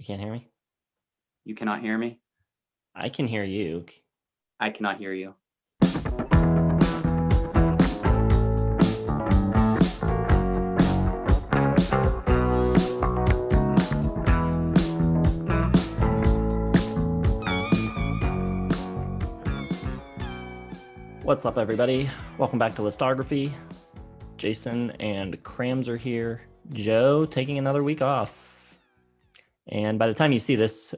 You can't hear me? You cannot hear me? I can hear you. I cannot hear you. What's up, everybody? Welcome back to Listography. Jason and Kramzer here. Joe taking another week off. And by the time you see this,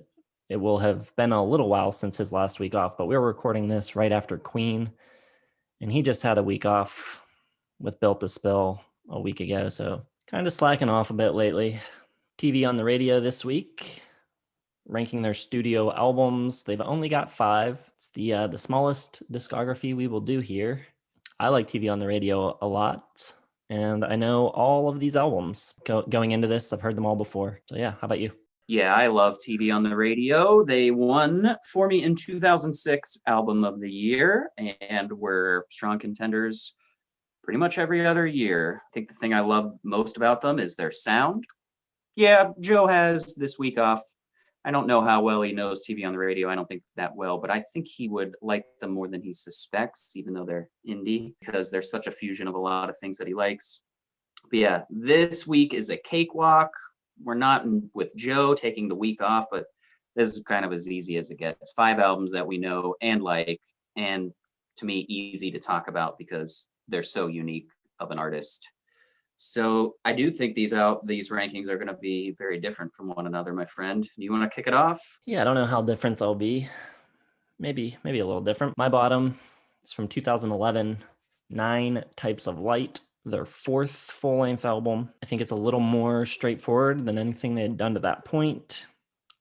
it will have been a little while since his last week off, but we were recording this right after Queen, and he just had a week off with Built to Spill a week ago, so kind of slacking off a bit lately. TV on the radio this week, ranking their studio albums. They've only got 5. It's the smallest discography we will do here. I like TV on the radio a lot, and I know all of these albums. Going into this, I've heard them all before. So yeah, how about you? Yeah, I love TV on the radio. They won for me in 2006 Album of the Year and were strong contenders pretty much every other year. I think the thing I love most about them is their sound. Yeah, Joe has this week off. I don't know how well he knows TV on the radio. I don't think that well, but I think he would like them more than he suspects, even though they're indie, because they're such a fusion of a lot of things that he likes. But yeah, this week is a cakewalk. We're not with Joe taking the week off, but this is kind of as easy as it gets. 5 albums that we know and like, and to me, easy to talk about because they're so unique of an artist. So I do think these rankings are going to be very different from one another, my friend. Do you want to kick it off? Yeah, I don't know how different they'll be. Maybe a little different. My bottom is from 2011, 9 Types of Light, their 4th full-length album. I think it's a little more straightforward than anything they had done to that point.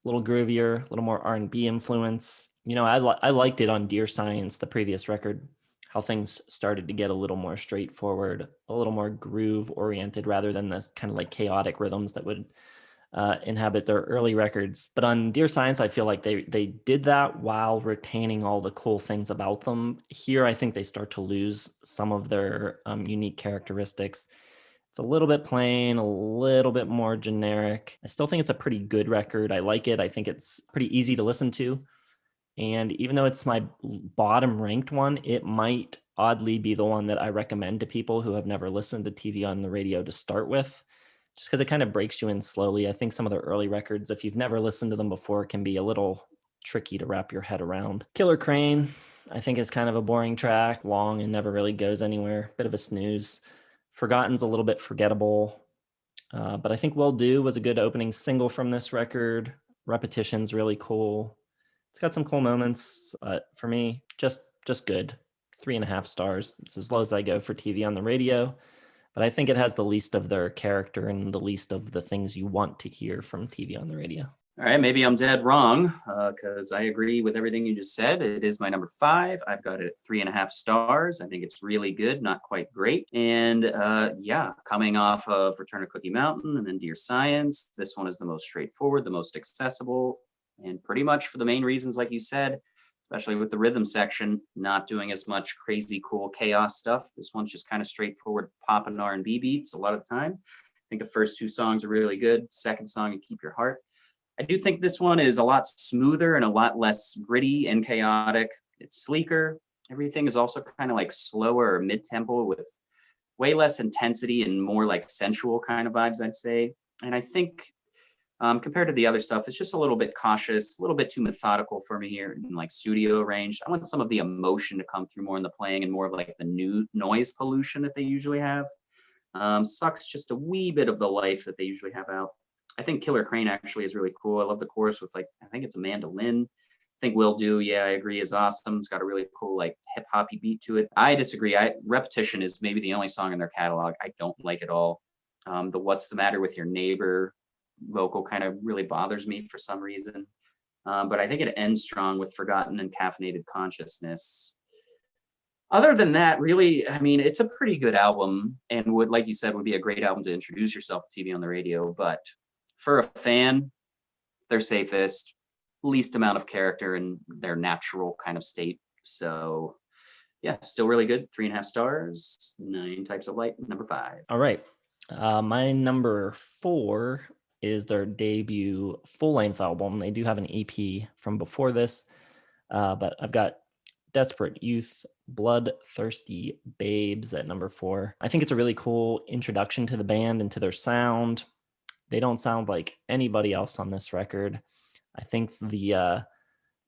A little groovier, a little more R&B influence. You know, I liked it on Dear Science, the previous record, how things started to get a little more straightforward, a little more groove-oriented rather than this kind of like chaotic rhythms that would inhabit their early records. But on Dear Science, I feel like they did that while retaining all the cool things about them. Here, I think they start to lose some of their unique characteristics. It's a little bit plain, a little bit more generic. I still think it's a pretty good record. I like it. I think it's pretty easy to listen to. And even though it's my bottom ranked one, it might oddly be the one that I recommend to people who have never listened to TV on the radio to start with, just because it kind of breaks you in slowly. I think some of the early records, if you've never listened to them before, can be a little tricky to wrap your head around. Killer Crane, I think, is kind of a boring track, long and never really goes anywhere. Bit of a snooze. Forgotten's a little bit forgettable. But I think Will Do was a good opening single from this record. Repetition's really cool. It's got some cool moments. For me, just good. 3.5 stars. It's as low as I go for TV on the radio. But I think it has the least of their character and the least of the things you want to hear from TV on the radio. All right, maybe I'm dead wrong because I agree with everything you just said. It is my number 5. I've got it at 3.5 stars. I think it's really good, not quite great. And yeah, coming off of Return of Cookie Mountain and then Dear Science, this one is the most straightforward, the most accessible, and pretty much for the main reasons, like you said, especially with the rhythm section, not doing as much crazy, cool chaos stuff. This one's just kind of straightforward pop and R&B beats a lot of the time. I think the first 2 songs are really good. Second song, and Keep Your Heart. I do think this one is a lot smoother and a lot less gritty and chaotic. It's sleeker. Everything is also kind of like slower or mid-tempo with way less intensity and more like sensual kind of vibes, I'd say. And I think compared to the other stuff, it's just a little bit cautious, a little bit too methodical for me here in like studio range. I want some of the emotion to come through more in the playing and more of like the new noise pollution that they usually have. Sucks just a wee bit of the life that they usually have out. I think Killer Crane actually is really cool. I love the chorus with like, I think it's a mandolin. I think Will Do, yeah, I agree, is awesome. It's got a really cool like hip hoppy beat to it. I disagree. Repetition is maybe the only song in their catalog I don't like at all. The What's the Matter with Your Neighbor vocal kind of really bothers me for some reason. But I think it ends strong with Forgotten and Caffeinated Consciousness. Other than that, really, I mean, it's a pretty good album and would, like you said, would be a great album to introduce yourself to TV on the radio. But for a fan, they're safest, least amount of character in their natural kind of state. So yeah, still really good. 3.5 stars, 9 Types of Light, number 5. All right. My number 4 is their debut full-length album. They do have an EP from before this, but I've got Desperate Youth, Bloodthirsty Babes at number 4. I think it's a really cool introduction to the band and to their sound. They don't sound like anybody else on this record. I think their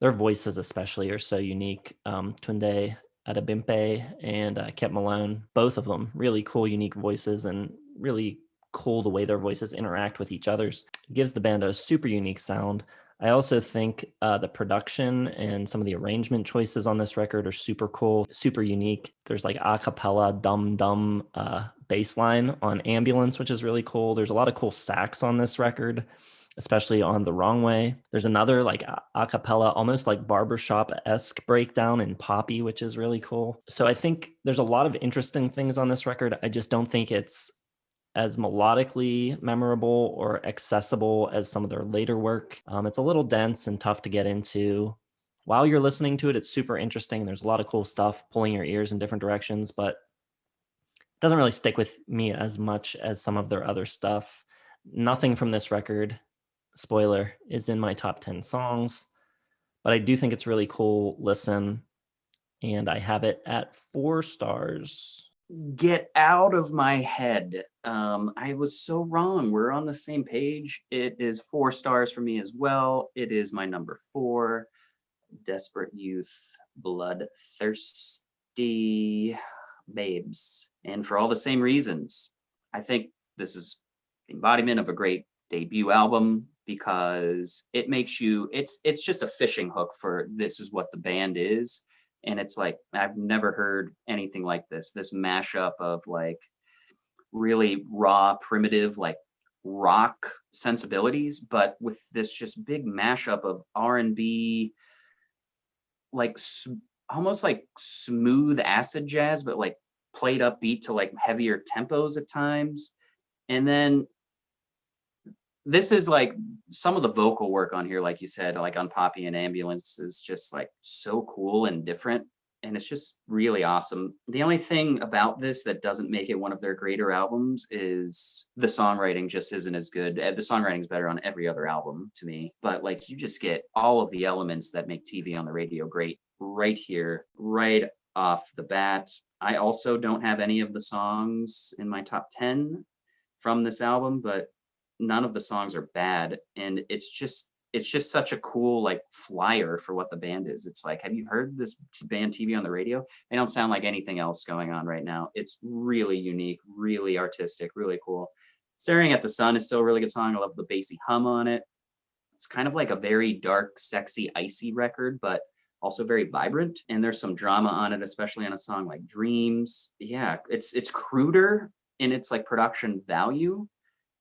voices especially are so unique. Tunde Adebimpe and Kyp Malone, both of them really cool, unique voices, and really cool the way their voices interact with each other's. It gives the band a super unique sound. I also think the production and some of the arrangement choices on this record are super cool, super unique. There's like a cappella dum dum bass line on Ambulance, which is really cool. There's a lot of cool sax on this record, especially on The Wrong Way. There's another like a cappella, almost like barbershop-esque breakdown in Poppy, which is really cool. So I think there's a lot of interesting things on this record. I just don't think it's as melodically memorable or accessible as some of their later work. It's a little dense and tough to get into. While you're listening to it, it's super interesting. There's a lot of cool stuff pulling your ears in different directions, but it doesn't really stick with me as much as some of their other stuff. Nothing from this record, spoiler, is in my top 10 songs, but I do think it's really cool listen, and I have it at 4 stars. Get out of my head. I was so wrong. We're on the same page. It is 4 stars for me as well. It is my number 4. Desperate Youth, Bloodthirsty Babes. And for all the same reasons, I think this is the embodiment of a great debut album, because it makes you, it's just a fishing hook for this is what the band is. And it's like, I've never heard anything like this mashup of like really raw, primitive, like rock sensibilities, but with this just big mashup of R&B, like almost like smooth acid jazz, but like played upbeat to like heavier tempos at times. And then this is like some of the vocal work on here, like you said, like on Poppy and Ambulance, is just like so cool and different. And it's just really awesome. The only thing about this that doesn't make it one of their greater albums is the songwriting just isn't as good. The songwriting is better on every other album to me. But like you just get all of the elements that make TV on the radio great right here, right off the bat. I also don't have any of the songs in my top 10 from this album, but none of the songs are bad, and it's just such a cool like flyer for what the band is. It's like, have you heard this band TV on the radio? They don't sound like anything else going on right now. It's really unique, really artistic, really cool. Staring at the Sun is still a really good song. I love the bassy hum on it. It's kind of like a very dark, sexy, icy record, but also very vibrant, and there's some drama on it, especially on a song like Dreams. Yeah, it's cruder in its like production value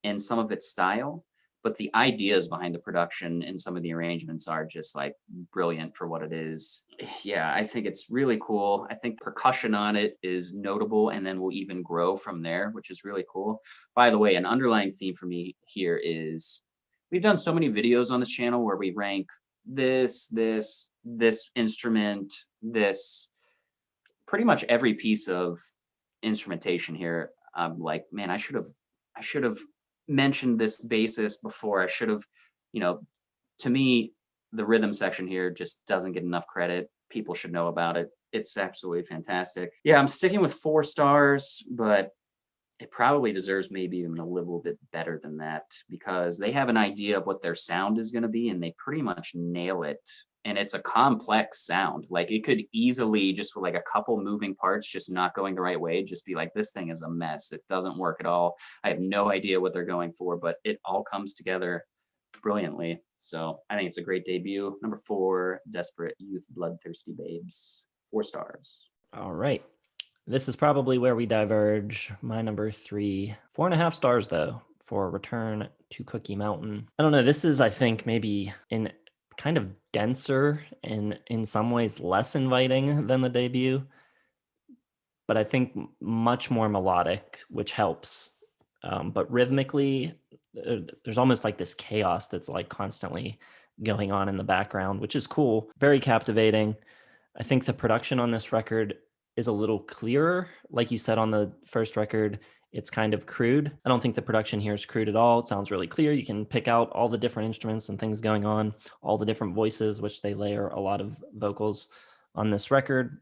and some of its style, but the ideas behind the production and some of the arrangements are just like brilliant for what it is. Yeah, I think it's really cool. I think percussion on it is notable, and then will even grow from there, which is really cool. By the way, an underlying theme for me here is we've done so many videos on this channel where we rank this instrument, this pretty much every piece of instrumentation here. I'm like, man, I should have mentioned this bassist before. I should have, to me, the rhythm section here just doesn't get enough credit. People should know about it. It's absolutely fantastic. Yeah, I'm sticking with 4 stars, but it probably deserves maybe even a little bit better than that, because they have an idea of what their sound is going to be, and they pretty much nail it. And it's a complex sound. Like it could easily, just with like a couple moving parts just not going the right way, just be like, this thing is a mess. It doesn't work at all. I have no idea what they're going for, but it all comes together brilliantly. So I think it's a great debut. Number 4, Desperate Youth, Bloodthirsty Babes, 4 stars. All right. This is probably where we diverge. My number 3, 4.5 stars though, for Return to Cookie Mountain. I don't know. This is, I think, maybe in kind of denser and in some ways less inviting than the debut, but I think much more melodic, which helps. But rhythmically, there's almost like this chaos that's like constantly going on in the background, which is cool, very captivating. I think the production on this record is a little clearer. Like you said, on the first record, It's kind of crude. I don't think the production here is crude at all. It sounds really clear. You can pick out all the different instruments and things going on, all the different voices, which they layer a lot of vocals on this record,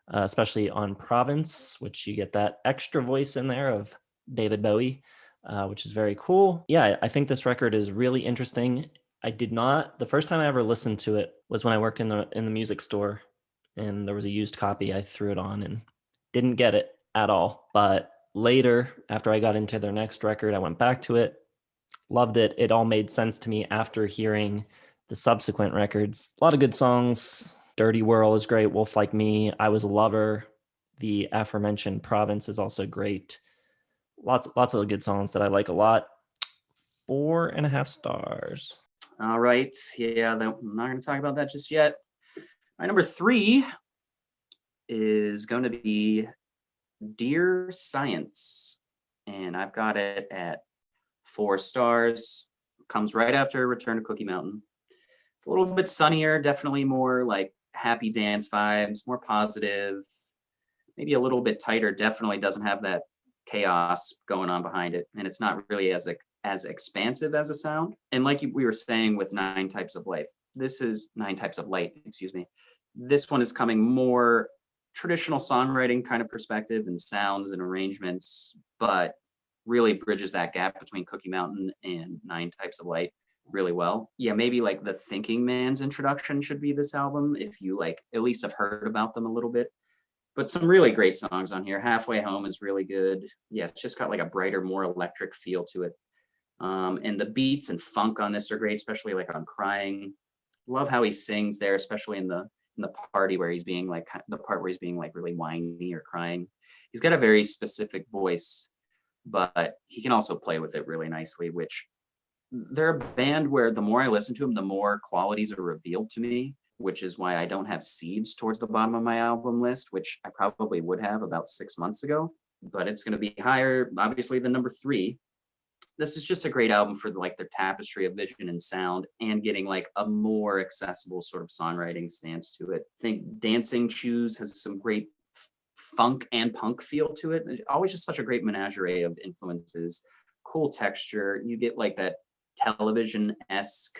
especially on Province, which you get that extra voice in there of David Bowie, which is very cool. Yeah, I think this record is really interesting. The first time I ever listened to it was when I worked in the music store, and there was a used copy. I threw it on and didn't get it at all. But later, after I got into their next record, I went back to it, loved it. It all made sense to me after hearing the subsequent records. A lot of good songs. Dirty World is great. Wolf Like Me, I Was a Lover. The aforementioned Province is also great. Lots of good songs that I like a lot. 4.5 stars. All right. Yeah, I'm not going to talk about that just yet. My number 3 is going to be Dear Science, and I've got it at 4 stars. Comes right after Return to Cookie Mountain. It's a little bit sunnier, definitely more like happy dance vibes, more positive, maybe a little bit tighter. Definitely doesn't have that chaos going on behind it, and it's not really as expansive as a sound. And like we were saying with Nine Types of Light, excuse me. This one is coming more traditional songwriting kind of perspective and sounds and arrangements, but really bridges that gap between Cookie Mountain and Nine Types of Light really well. Yeah, maybe like the Thinking Man's introduction should be this album, if you like at least have heard about them a little bit. But some really great songs on here. Halfway Home is really good. Yeah, it's just got like a brighter, more electric feel to it. And the beats and funk on this are great, especially like on Crying. Love how he sings there, especially in the party where he's being like the part where he's being like really whiny or crying. He's got a very specific voice, but he can also play with it really nicely, which they're a band where the more I listen to them, the more qualities are revealed to me, which is why I don't have Seeds towards the bottom of my album list, which I probably would have about 6 months ago, but it's going to be higher, obviously, than number 3. This is just a great album for like their tapestry of vision and sound and getting like a more accessible sort of songwriting stance to it. I think Dancing Shoes has some great funk and punk feel to it. It's always just such a great menagerie of influences, cool texture. You get like that television-esque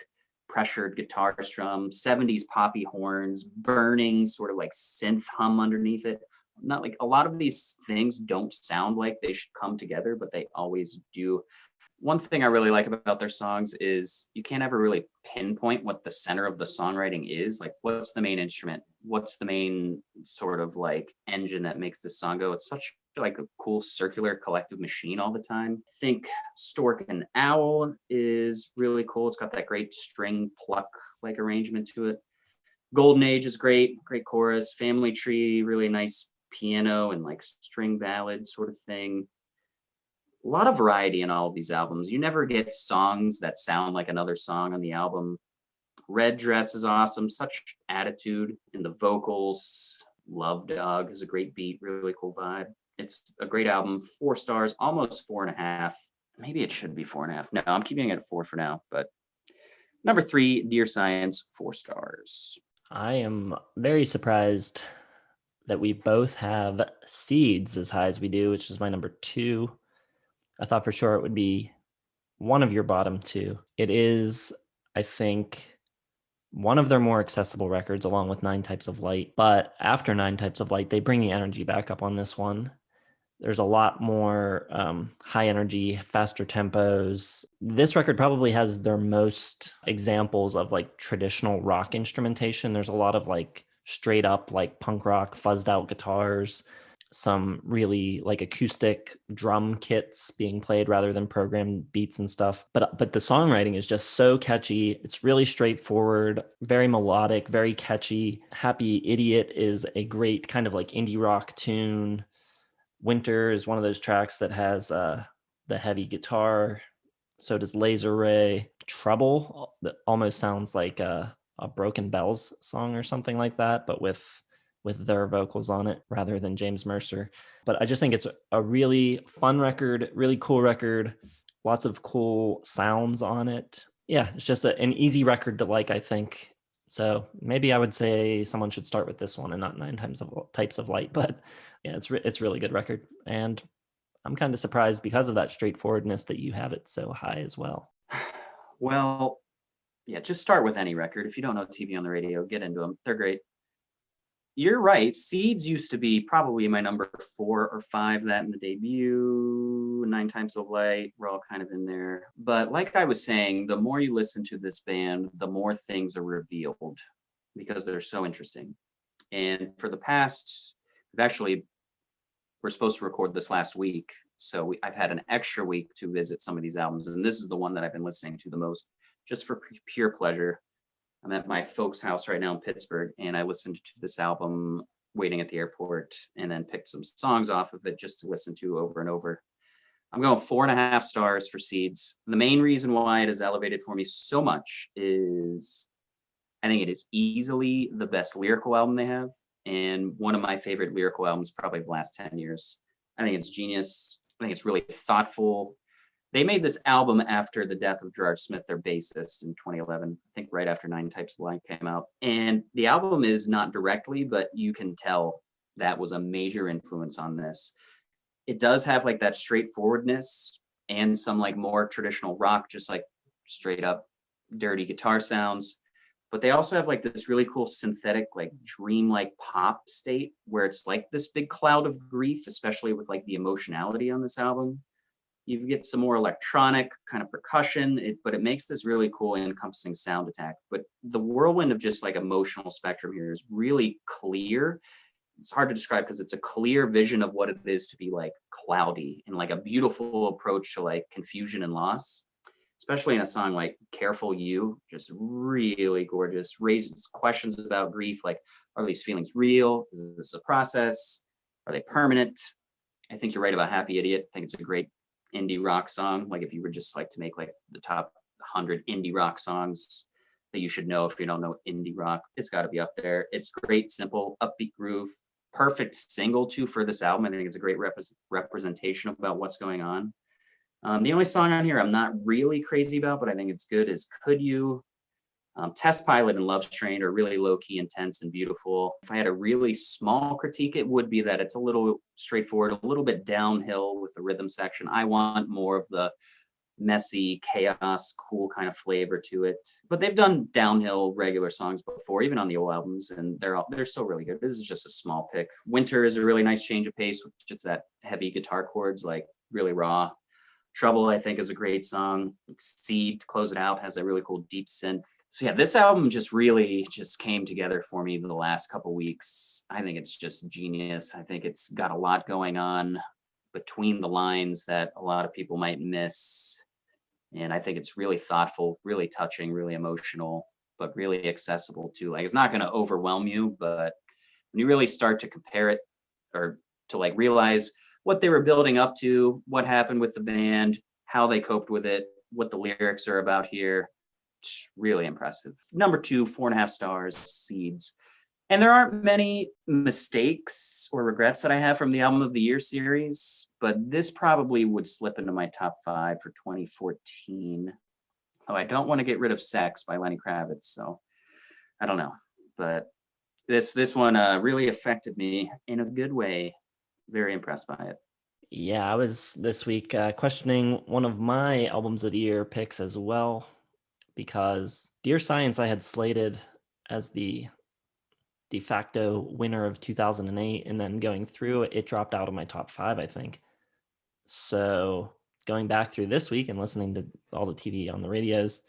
pressured guitar strum, 70s poppy horns, burning sort of like synth hum underneath it. Not like a lot of these things don't sound like they should come together, but they always do. One thing I really like about their songs is you can't ever really pinpoint what the center of the songwriting is. Like, what's the main instrument? What's the main sort of like engine that makes this song go? It's such like a cool circular collective machine all the time. I think Stork and Owl is really cool. It's got that great string pluck like arrangement to it. Golden Age is great chorus. Family Tree, really nice piano and like string ballad sort of thing. A lot of variety in all of these albums. You never get songs that sound like another song on the album. Red Dress is awesome. Such attitude in the vocals. Love Dog is a great beat, really cool vibe. It's a great album. 4 stars, almost 4.5. Maybe it should be 4.5. No, I'm keeping it at 4 for now. But number 3, Dear Science, 4 stars. I am very surprised that we both have Seeds as high as we do, which is my number 2. I thought for sure it would be one of your bottom 2. It is, I think, one of their more accessible records along with Nine Types of Light. But after Nine Types of Light, they bring the energy back up on this one. There's a lot more high energy, faster tempos. This record probably has their most examples of like traditional rock instrumentation. There's a lot of like straight up like punk rock, fuzzed out guitars, some really like acoustic drum kits being played rather than programmed beats and stuff. But the songwriting is just so catchy. It's really straightforward, very melodic, very catchy. Happy Idiot is a great kind of like indie rock tune. Winter is one of those tracks that has the heavy guitar. So does Laser Ray. Trouble that almost sounds like a Broken Bells song or something like that, but with their vocals on it rather than James Mercer. But I just think it's a really fun record, really cool record, lots of cool sounds on it. Yeah, it's just an easy record to like, I think. So maybe I would say someone should start with this one and not Nine Types of Light. But yeah, it's really good record, and I'm kind of surprised because of that straightforwardness that you have it so high as well. Well, yeah, just start with any record. If you don't know TV on the radio, get into them. They're great. You're right. Seeds used to be probably my number 4 or 5. That in the debut, 9 Times the Light, we're all kind of in there. But like I was saying, the more you listen to this band, the more things are revealed because they're so interesting. And for the past, we're supposed to record this last week. So I've had an extra week to visit some of these albums. And this is the one that I've been listening to the most, just for pure pleasure. I'm at my folks' house right now in Pittsburgh, and I listened to this album waiting at the airport and then picked some songs off of it just to listen to over and over. I'm going 4.5 stars for Seeds. The main reason why it is elevated for me so much is I think it is easily the best lyrical album they have, and one of my favorite lyrical albums probably of the last 10 years. I think it's genius. I think it's really thoughtful. They made this album after the death of Gerard Smith, their bassist, in 2011, I think right after 9 Types of Light came out. And the album is not directly, but you can tell that was a major influence on this. It does have like that straightforwardness and some like more traditional rock, just like straight up dirty guitar sounds. But they also have like this really cool synthetic, like dream-like pop state where it's like this big cloud of grief, especially with like the emotionality on this album. You get some more electronic kind of percussion, but it makes this really cool encompassing sound attack. But the whirlwind of just like emotional spectrum here is really clear. It's hard to describe because it's a clear vision of what it is to be like cloudy and like a beautiful approach to like confusion and loss, especially in a song like Careful You, just really gorgeous, raises questions about grief. Like, are these feelings real? Is this a process? Are they permanent? I think you're right about Happy Idiot. I think it's a great indie rock song. Like if you were just like to make like the top 100 indie rock songs that you should know if you don't know indie rock, it's got to be up there. It's great, simple, upbeat groove, perfect single too for this album. I think it's a great representation about what's going on. The only song on here I'm not really crazy about, but I think it's good is Could You. Test Pilot and Love Train are really low-key, intense, and beautiful. If I had a really small critique, it would be that it's a little straightforward, a little bit downhill with the rhythm section. I want more of the messy, chaos, cool kind of flavor to it. But they've done downhill regular songs before, even on the old albums, and they're still really good. This is just a small pick. Winter is a really nice change of pace with just that heavy guitar chords, like really raw. Trouble, I think, is a great song. Seed, to close it out, has a really cool deep synth. So yeah, this album just really just came together for me the last couple weeks. I think it's just genius. I think it's got a lot going on between the lines that a lot of people might miss. And I think it's really thoughtful, really touching, really emotional, but really accessible too. Like it's not going to overwhelm you, but when you really start to compare it or to like realize what they were building up to, what happened with the band, how they coped with it, what the lyrics are about here. It's really impressive. Number 2, 4.5 stars, Seeds. And there aren't many mistakes or regrets that I have from the Album of the Year series, but this probably would slip into my top 5 for 2014. Oh, I don't want to get rid of Sex by Lenny Kravitz, so I don't know. But this one really affected me in a good way. Very impressed by it. Yeah, I was this week questioning one of my albums of the year picks as well, because Dear Science I had slated as the de facto winner of 2008, and then going through it dropped out of my top 5, I think. So going back through this week and listening to all the TV on the radios,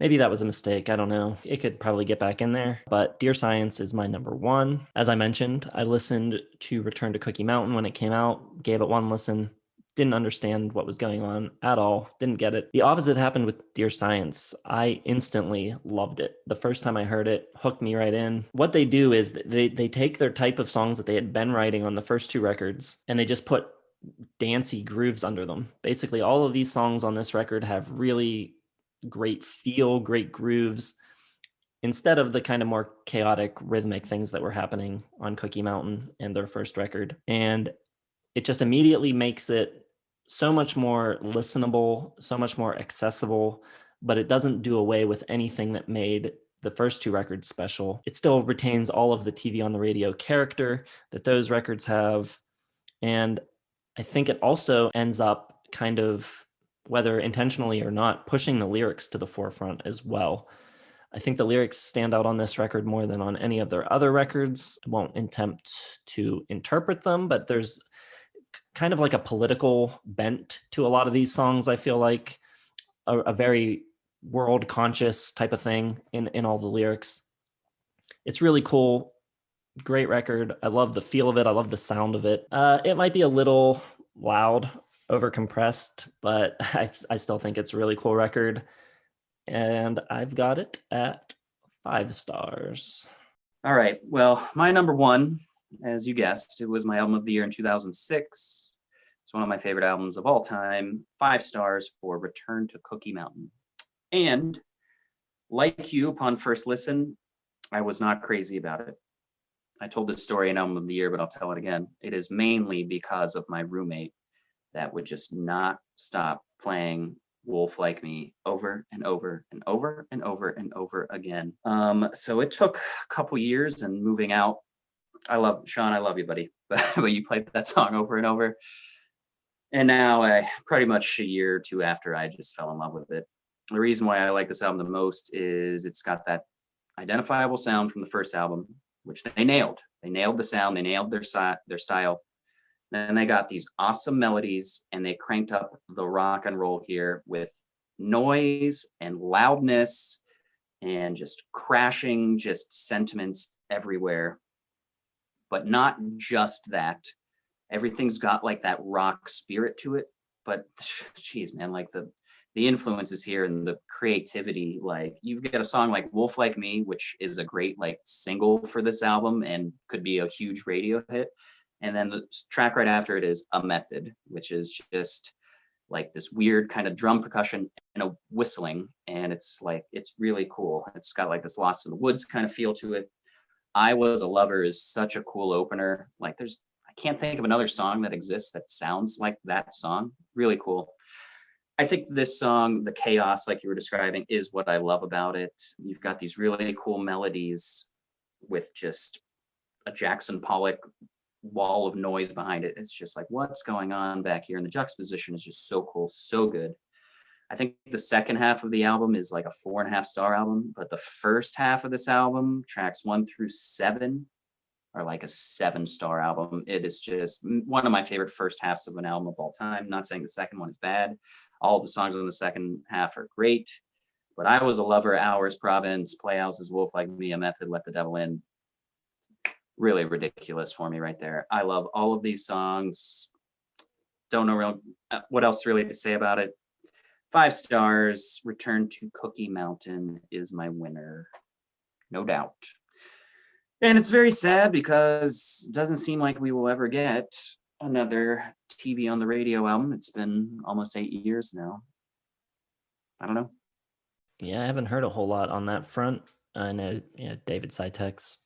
maybe that was a mistake. I don't know. It could probably get back in there. But Dear Science is my number 1. As I mentioned, I listened to Return to Cookie Mountain when it came out, gave it one listen, didn't understand what was going on at all, didn't get it. The opposite happened with Dear Science. I instantly loved it. The first time I heard it, hooked me right in. What they do is they take their type of songs that they had been writing on the first 2 records, and they just put dancey grooves under them. Basically, all of these songs on this record have really great feel, great grooves, instead of the kind of more chaotic rhythmic things that were happening on Cookie Mountain and their first record. And it just immediately makes it so much more listenable, so much more accessible, but it doesn't do away with anything that made the first 2 records special. It still retains all of the TV on the radio character that those records have. And I think it also ends up kind of, whether intentionally or not, pushing the lyrics to the forefront as well. I think the lyrics stand out on this record more than on any of their other records. I won't attempt to interpret them, but there's kind of like a political bent to a lot of these songs. I feel like a very world conscious type of thing in all the lyrics. It's really cool. Great record. I love the feel of it. I love the sound of it. It might be a little loud, over compressed, but I still think it's a really cool record. And I've got it at 5 stars. All right. Well, my number one, as you guessed, it was my album of the year in 2006. It's one of my favorite albums of all time. 5 stars for Return to Cookie Mountain. And like you, upon first listen, I was not crazy about it. I told this story in album of the year, but I'll tell it again. It is mainly because of my roommate that would just not stop playing Wolf Like Me over and over and over and over and over again. So it took a couple years and moving out. Sean, I love you, buddy, but you played that song over and over. And now I pretty much a year or two after, I just fell in love with it. The reason why I like this album the most is it's got that identifiable sound from the first album, which they nailed. They nailed the sound, they nailed their style. Then they got these awesome melodies and they cranked up the rock and roll here with noise and loudness and just crashing, just sentiments everywhere. But not just that. Everything's got like that rock spirit to it. But geez, man, like the influences here and the creativity, like you've got a song like Wolf Like Me, which is a great like single for this album and could be a huge radio hit. And then the track right after it is A Method, which is just like this weird kind of drum percussion and a whistling. And it's like, it's really cool. It's got like this Lost in the Woods kind of feel to it. I Was a Lover is such a cool opener. Like I can't think of another song that exists that sounds like that song. Really cool. I think this song, the chaos, like you were describing, is what I love about it. You've got these really cool melodies with just a Jackson Pollock wall of noise behind it. It's just like, what's going on back here? And the juxtaposition is just so cool, so good. I think the second half of the album is like a 4.5 star album, but the first half of this album, tracks 1 through 7, are like a 7-star album. It is just one of my favorite first halves of an album of all time. Not saying the second one is bad. All of the songs on the second half are great, but I Was a Lover, Hours, Province, Playhouses, Wolf Like Me, A Method, Let the Devil In. Really ridiculous for me right there. I love all of these songs. Don't know what else really to say about it. 5 stars. Return to Cookie Mountain is my winner. No doubt. And it's very sad because it doesn't seem like we will ever get another TV on the Radio album. It's been almost 8 years now. I don't know. Yeah, I haven't heard a whole lot on that front. I know David Sitek's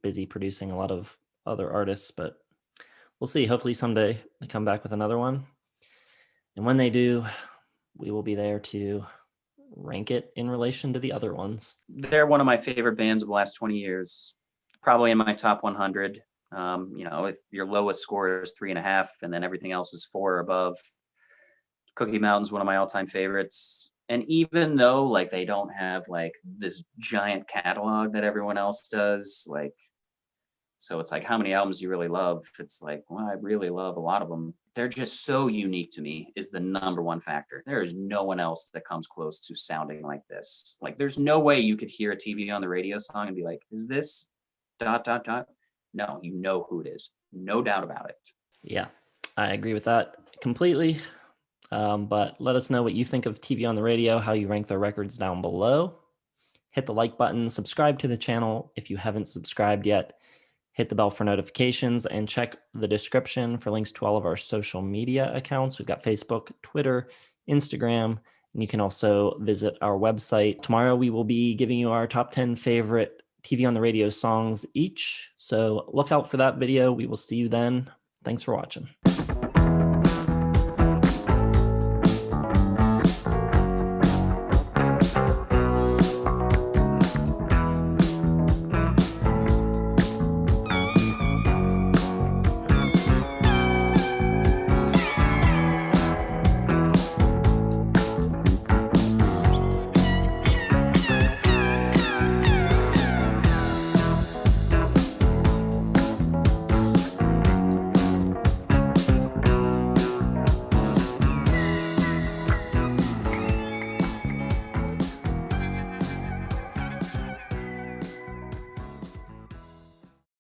busy producing a lot of other artists, but we'll see. Hopefully someday they come back with another one. And when they do, we will be there to rank it in relation to the other ones. They're one of my favorite bands of the last 20 years. Probably in my top 100. If your lowest score is 3.5 and then everything else is 4 or above, Cookie Mountain's one of my all-time favorites. And even though like they don't have like this giant catalog that everyone else does, like, so it's like, how many albums do you really love? It's like, well, I really love a lot of them. They're just so unique to me is the number one factor. There is no one else that comes close to sounding like this. Like there's no way you could hear a TV on the radio song and be like, is this ... No, you know who it is. No doubt about it. Yeah, I agree with that completely. But let us know what you think of TV on the Radio, how you rank their records down below. Hit the like button, subscribe to the channel if you haven't subscribed yet. Hit the bell for notifications and check the description for links to all of our social media accounts. We've got Facebook, Twitter, Instagram, and you can also visit our website. Tomorrow we will be giving you our top 10 favorite TV on the Radio songs each. So look out for that video. We will see you then. Thanks for watching.